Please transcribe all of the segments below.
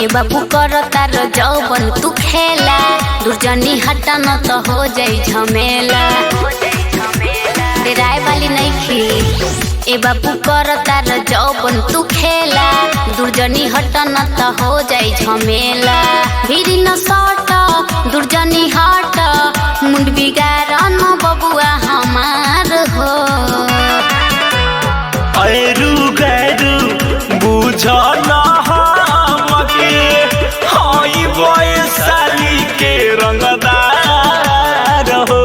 ए बाबू कर तार जौबन तू खेला, दुर्जनी हटा न तो हो जाई झमेला। राय वाली नहीं खी ए बाबू कर तार जौबन तू खेला, दुर्जनी हटा न तो हो जाई झमेला। भीरी न सट दुर्जनी हट, मुंड बिगाड़ न बबुआ हमार हो। ऐरू गैरू बुझ न हमके, हई वैशाली के रंगदार हो।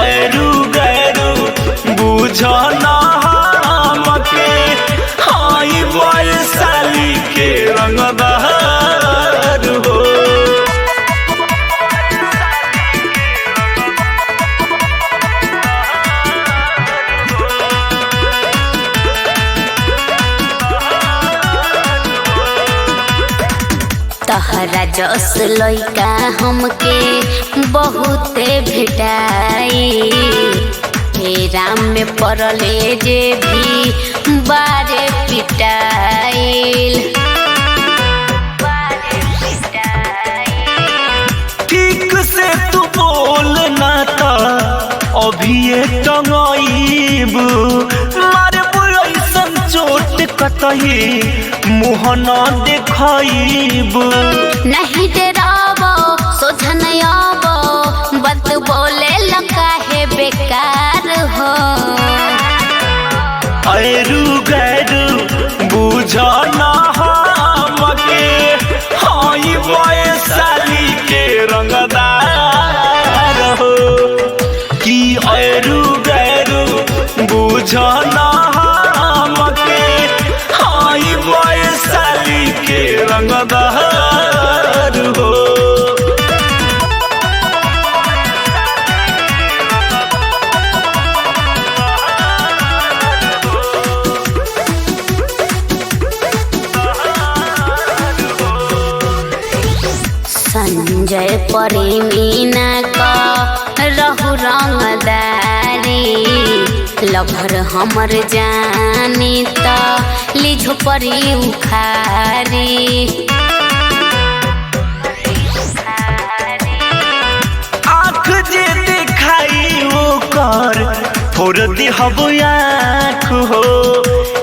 ऐरू गैरू बुझ न हमके, हई वैशाली के रंगदार हो। तहरा जस लइका हमके बहुते भेटाई, हे राम में पड़ले जे भी बारे पिटाइल। ठीक से तू बोल ना ता अभी टंगाइब, मारे ऐसन चोट कतही मुँह न देखाइब। नहीं डरावो सोझा नहीं आवो, बात बोले लगा है बेकार हो। ऐरू गैरू बुझ न हमके, हई वैशाली के रंगदार हो। कि ऐरू गैरू बुझ न हमके, हई वैशाली के रंगदार हो। संजय प्रेमीना का रहु रंगदारी, लभर हमर जानी त लिझो परी उखारी। आँख जे दिखाई वो कर फोड़ दिहब आँख हो।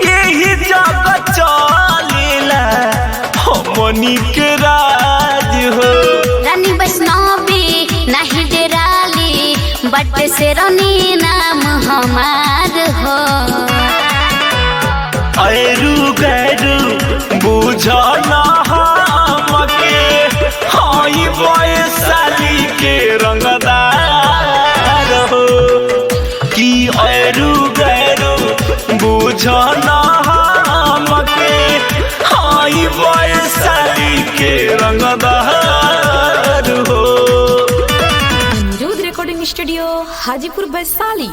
यही जगह चलेला हमनी के राज हो। रानी वैष्णवी नहीं डेराली, बट से रानी नाम हमार हो। ऐरू गैरू बुझ न हमके, हई वैशाली के रंगदार हो। कि ऐरू गैरू बुझ न हमके, हई वैशाली के रंगदार हो। Aniruddh recording studio Hajipur Vaishali.